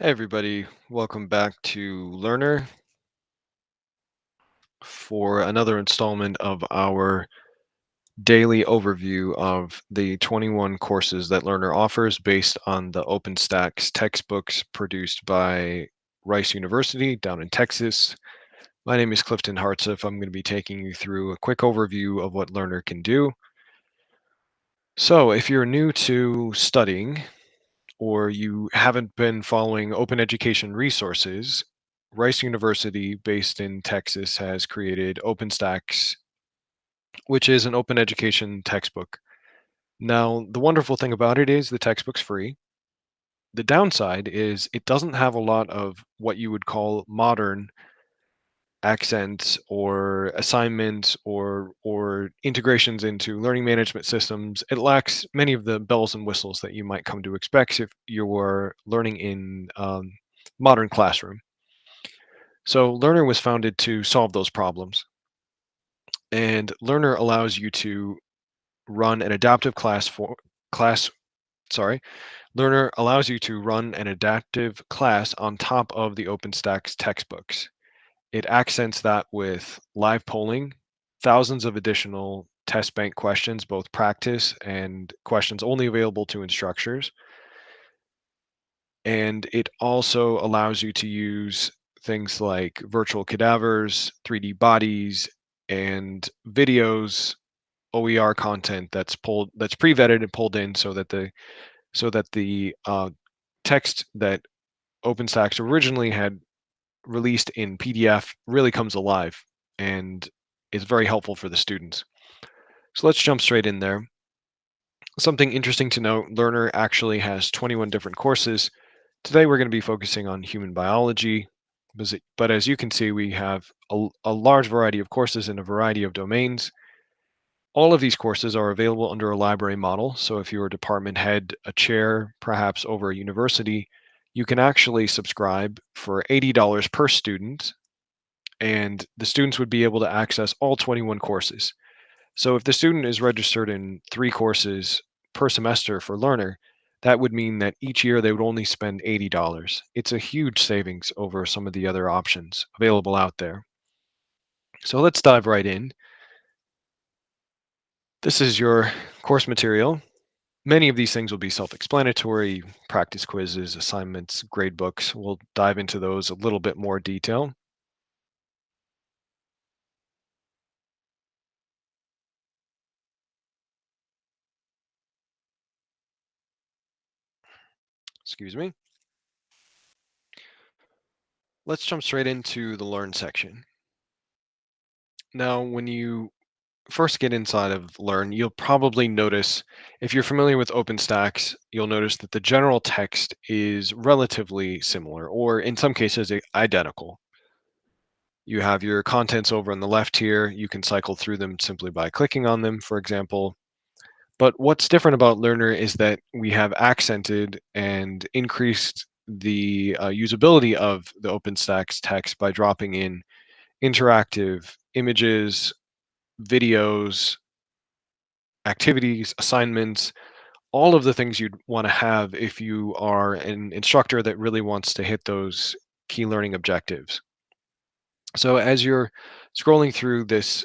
Hey everybody, welcome back to Learner for another installment of our daily overview of the 21 courses that Learner offers based on the OpenStax textbooks produced by Rice University down in Texas. My name is Clifton Hartsuff. I'm going to be taking you through a quick overview of what Learner can do. So if you're new to studying, or you haven't been following open education resources, Rice University, based in Texas, has created OpenStax, which is an open education textbook. Now, the wonderful thing about it is the textbook's free. The downside is it doesn't have a lot of what you would call modern accents or assignments or integrations into learning management systems. It lacks many of the bells and whistles that you might come to expect if you were learning in modern classroom. So Learner was founded to solve those problems, and Learner allows you to run an adaptive class. Sorry, Learner allows you to run an adaptive class on top of the OpenStax textbooks. It accents that with live polling, thousands of additional test bank questions, both practice and questions only available to instructors. And it also allows you to use things like virtual cadavers, 3D bodies, and videos, OER content that's pre-vetted and pulled in so that the text that OpenStax originally had released in PDF really comes alive and is very helpful for the students. So let's jump straight in there. Something interesting to note, Learner actually has 21 different courses. Today we're going to be focusing on human biology, but as you can see, we have a large variety of courses in a variety of domains. All of these courses are available under a library model, so if you're a department head, a chair, perhaps over a university, you can actually subscribe for $80 per student, and the students would be able to access all 21 courses. So if the student is registered in 3 courses per semester for Learner, that would mean that each year they would only spend $80. It's a huge savings over some of the other options available out there. So let's dive right in. This is your course material. Many of these things will be self-explanatory: practice quizzes, assignments, grade books. We'll dive into those a little bit more detail. Excuse me. Let's jump straight into the Learn section. Now, when you first get inside of Learn, you'll probably notice, if you're familiar with OpenStax, you'll notice that the general text is relatively similar, or in some cases, identical. You have your contents over on the left here. You can cycle through them simply by clicking on them, for example. But what's different about Learner is that we have accented and increased the usability of the OpenStax text by dropping in interactive images, videos, activities, assignments, all of the things you'd want to have if you are an instructor that really wants to hit those key learning objectives. So as you're scrolling through this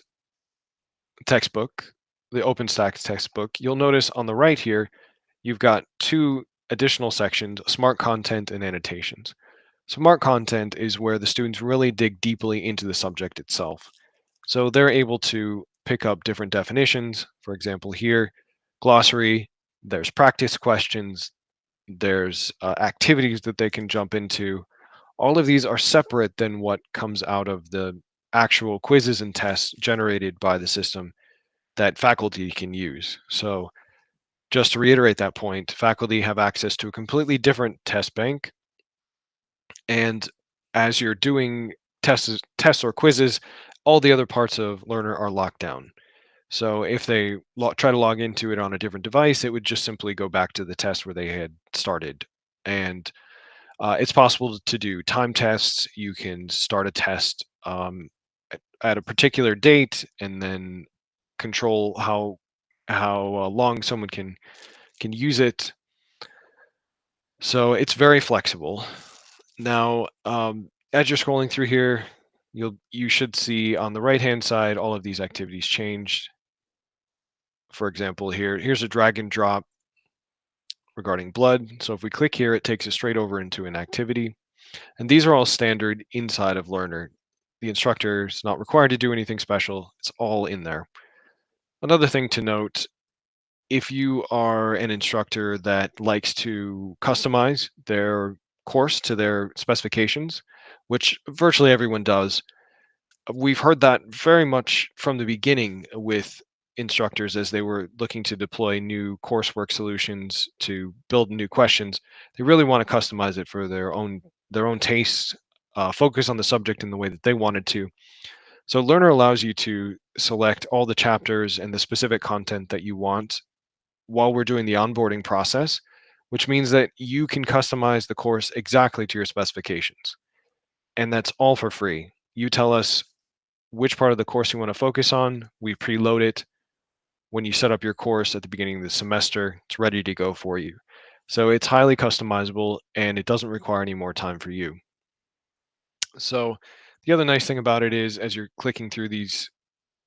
textbook, the OpenStax textbook, you'll notice on the right here, you've got 2 additional sections: smart content and annotations. Smart content is where the students really dig deeply into the subject itself. So they're able to pick up different definitions. For example, here, glossary, there's practice questions, there's activities that they can jump into. All of these are separate than what comes out of the actual quizzes and tests generated by the system that faculty can use. So just to reiterate that point, faculty have access to a completely different test bank. And as you're doing tests or quizzes, all the other parts of Learner are locked down. So if they try to log into it on a different device, it would just simply go back to the test where they had started. And it's possible to do time tests. You can start a test at a particular date and then control how long someone can use it. So it's very flexible. Now, as you're scrolling through here, you should see on the right-hand side all of these activities changed. For example, here's a drag and drop regarding blood. So if we click here, it takes us straight over into an activity. And these are all standard inside of Lrnr. The instructor is not required to do anything special. It's all in there. Another thing to note, if you are an instructor that likes to customize their course to their specifications, which virtually everyone does, we've heard that very much from the beginning with instructors as they were looking to deploy new coursework solutions to build new questions. They really want to customize it for their own tastes, focus on the subject in the way that they wanted to. So Lrnr allows you to select all the chapters and the specific content that you want while we're doing the onboarding process, which means that you can customize the course exactly to your specifications. And that's all for free. You tell us which part of the course you want to focus on. We preload it. When you set up your course at the beginning of the semester, it's ready to go for you. So it's highly customizable and it doesn't require any more time for you. So the other nice thing about it is as you're clicking through these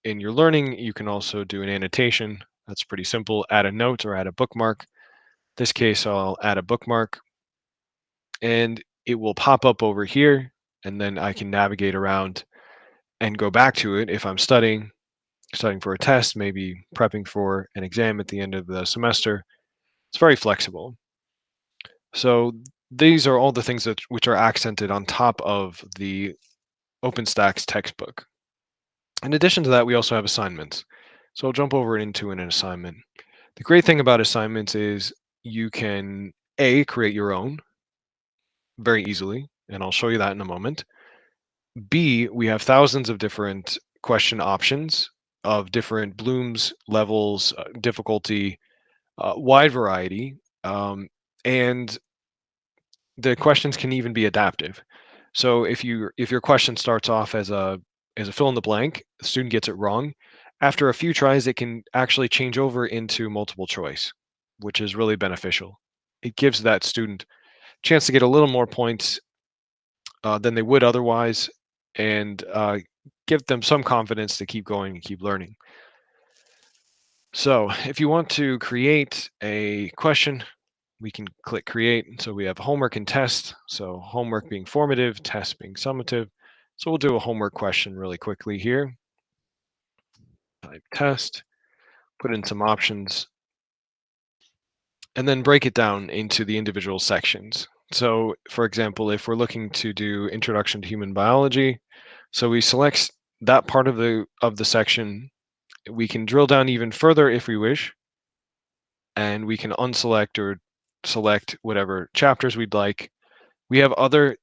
in your learning, you can also do an annotation. That's pretty simple. Add a note or add a bookmark. In this case, I'll add a bookmark and it will pop up over here and then I can navigate around and go back to it if I'm studying for a test, maybe prepping for an exam at the end of the semester. It's very flexible. So these are all the things that which are accented on top of the OpenStax textbook. In addition to that, we also have assignments. So I'll jump over into an assignment. The great thing about assignments is you can A, create your own very easily, and I'll show you that in a moment. B, we have thousands of different question options of different blooms, levels, difficulty, wide variety, and the questions can even be adaptive. So if your question starts off as a fill in the blank, the student gets it wrong. After a few tries, it can actually change over into multiple choice, which is really beneficial. It gives that student a chance to get a little more points than they would otherwise, and give them some confidence to keep going and keep learning. So if you want to create a question, we can click create. So we have homework and test. So homework being formative, test being summative. So we'll do a homework question really quickly here. Type test, put in some options, and then break it down into the individual sections. So for example, if we're looking to do introduction to human biology, so we select that part of the section. We can drill down even further if we wish, and we can unselect or select whatever chapters we'd like. We have other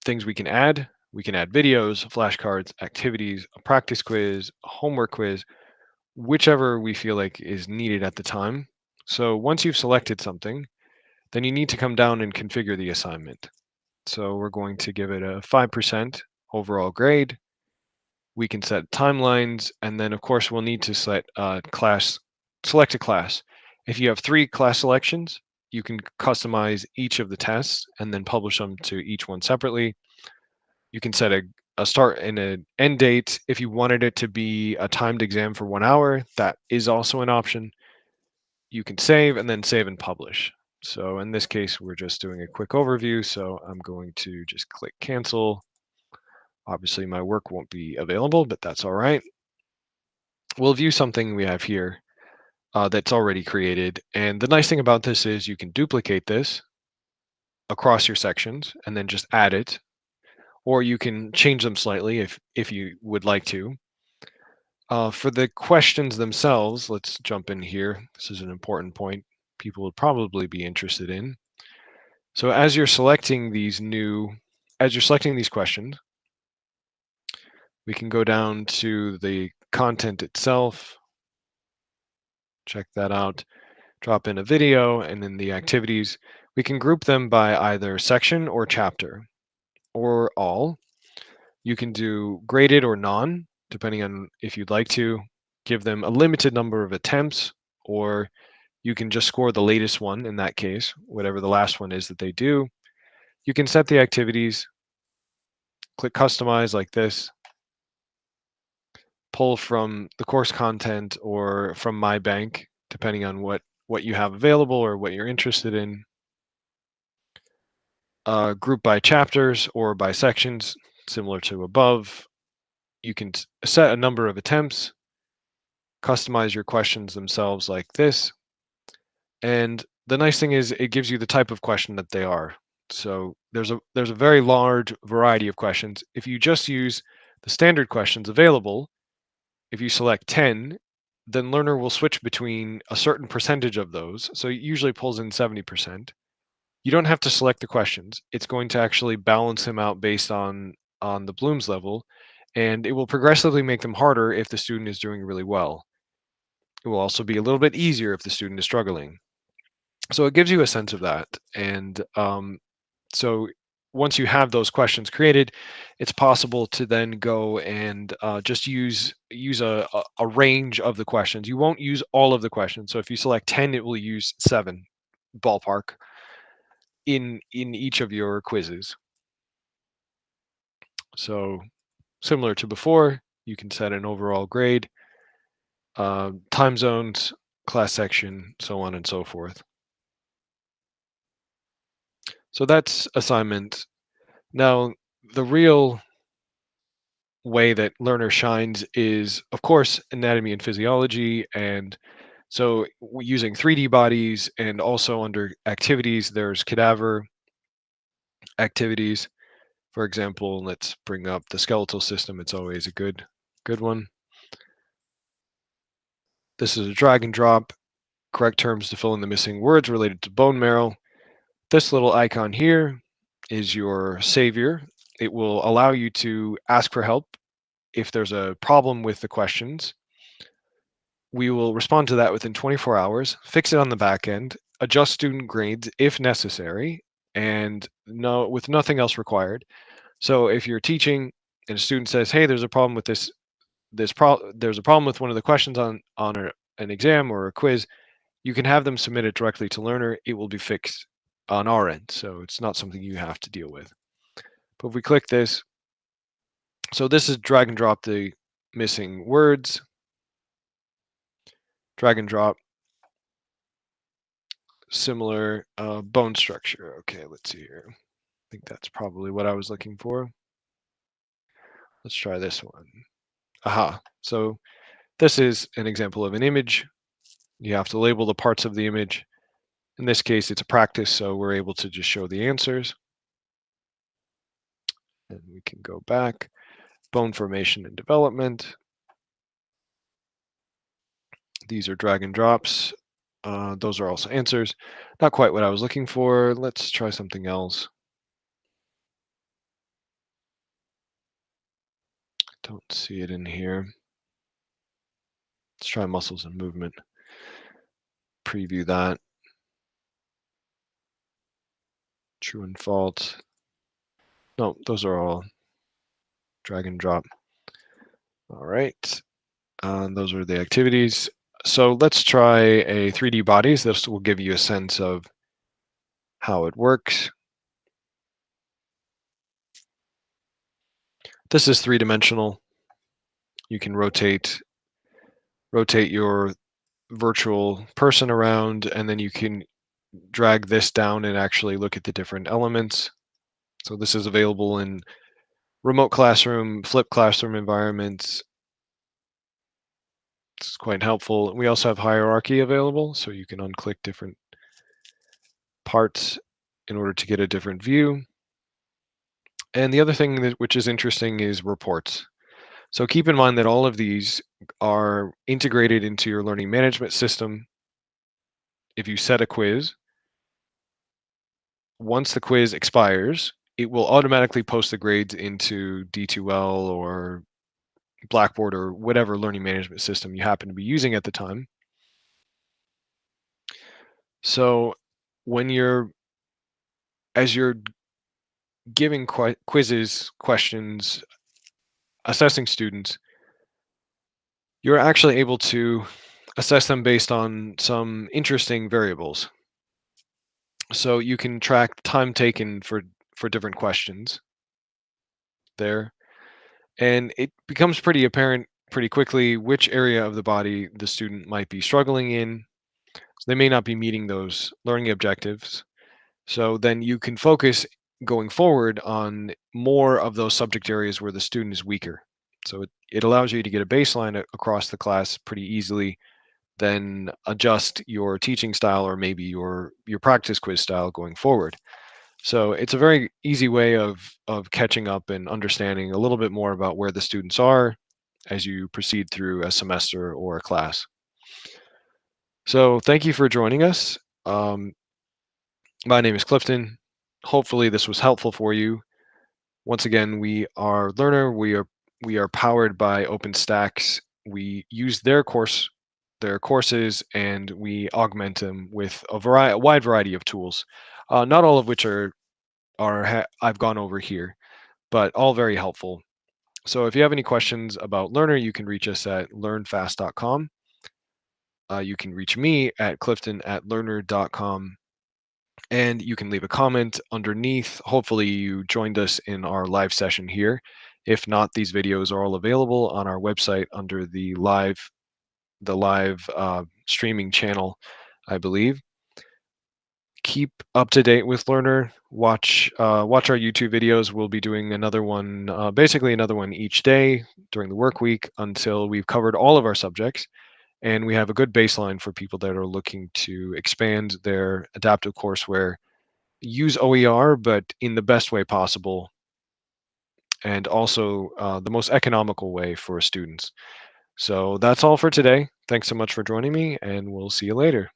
things we can add. We can add videos, flashcards, activities, a practice quiz, a homework quiz, whichever we feel like is needed at the time. So once you've selected something, then you need to come down and configure the assignment. So we're going to give it a 5% overall grade. We can set timelines, and then of course we'll need to select a class. If you have 3 class selections, you can customize each of the tests and then publish them to each one separately. You can set a start and an end date. If you wanted it to be a timed exam for 1 hour, that is also an option. You can save and then save and publish. So in this case, we're just doing a quick overview. So I'm going to just click cancel. Obviously my work won't be available, but that's all right. We'll view something we have here that's already created. And the nice thing about this is you can duplicate this across your sections and then just add it, or you can change them slightly if you would like to. For the questions themselves, let's jump in here. This is an important point people would probably be interested in. So as you're selecting these questions, we can go down to the content itself, check that out, drop in a video, and then the activities. We can group them by either section or chapter or all. You can do graded or non, depending on if you'd like to. Give them a limited number of attempts, or you can just score the latest one in that case, whatever the last one is that they do. You can set the activities, click customize like this, pull from the course content or from my bank, depending on what you have available or what you're interested in. Group by chapters or by sections, similar to above. You can set a number of attempts, customize your questions themselves like this. And the nice thing is it gives you the type of question that they are. So there's a very large variety of questions. If you just use the standard questions available, if you select 10, then Learner will switch between a certain percentage of those. So it usually pulls in 70%. You don't have to select the questions. It's going to actually balance them out based on the Bloom's level, and it will progressively make them harder if the student is doing really well. It will also be a little bit easier if the student is struggling. So it gives you a sense of that. And so once you have those questions created, it's possible to then go and just use a range of the questions. You won't use all of the questions. So if you select 10, it will use 7 ballpark in each of your quizzes. So similar to before, you can set an overall grade, time zones, class section, so on and so forth. So that's assignment. Now, the real way that Learner shines is, of course, anatomy and physiology. And so using 3D bodies, and also under activities, there's cadaver activities. For example, let's bring up the skeletal system. It's always a good one. This is a drag and drop, correct terms to fill in the missing words related to bone marrow. This little icon here is your savior. It will allow you to ask for help if there's a problem with the questions. We will respond to that within 24 hours, fix it on the back end, adjust student grades if necessary, and with nothing else required. So if you're teaching and a student says, "Hey, there's a problem with there's a problem with one of the questions on an exam or a quiz," you can have them submit it directly to Learner. It will be fixed on our end, so it's not something you have to deal with. But if we click this, so this is drag and drop the missing words, drag and drop, similar bone structure. Okay, let's see here. I think that's probably what I was looking for. Let's try this one. Aha. So this is an example of an image. You have to label the parts of the image. In this case, it's a practice, so we're able to just show the answers. And we can go back. Bone formation and development. These are drag and drops. Those are also answers. Not quite what I was looking for. Let's try something else. Don't see it in here. Let's try muscles and movement. Preview that. True and false. No, those are all drag and drop. All right. Those are the activities. So let's try a 3D bodies. This will give you a sense of how it works. This is three-dimensional. You can rotate your virtual person around, and then you can drag this down and actually look at the different elements. So this is available in remote classroom, flipped classroom environments. It's quite helpful. We also have hierarchy available, so you can unclick different parts in order to get a different view. And the other thing which is interesting is reports. So keep in mind that all of these are integrated into your learning management system. If you set a quiz, once the quiz expires, it will automatically post the grades into D2L or Blackboard or whatever learning management system you happen to be using at the time. So as you're giving quizzes, questions, assessing students, you're actually able to assess them based on some interesting variables. So you can track time taken for different questions there. And it becomes pretty apparent pretty quickly which area of the body the student might be struggling in. So they may not be meeting those learning objectives. So then you can focus going forward on more of those subject areas where the student is weaker. So it allows you to get a baseline across the class pretty easily, then adjust your teaching style or maybe your practice quiz style going forward. So it's a very easy way of catching up and understanding a little bit more about where the students are as you proceed through a semester or a class. So thank you for joining us. My name is Clifton. Hopefully this was helpful for you. Once again, we are Learner. We are powered by OpenStax. We use their courses, and we augment them with a wide variety of tools. Not all of which I've gone over here, but all very helpful. So if you have any questions about Learner, you can reach us at learnfast.com. You can reach me at clifton@learnr.com. And you can leave a comment underneath. Hopefully you joined us in our live session here. If not, these videos are all available on our website under the live streaming channel, I believe. Keep up to date with Learner. Watch our YouTube videos. We'll be doing another one, basically another one each day during the work week until we've covered all of our subjects, and we have a good baseline for people that are looking to expand their adaptive courseware, use OER, but in the best way possible, and also the most economical way for students. So that's all for today. Thanks so much for joining me, and we'll see you later.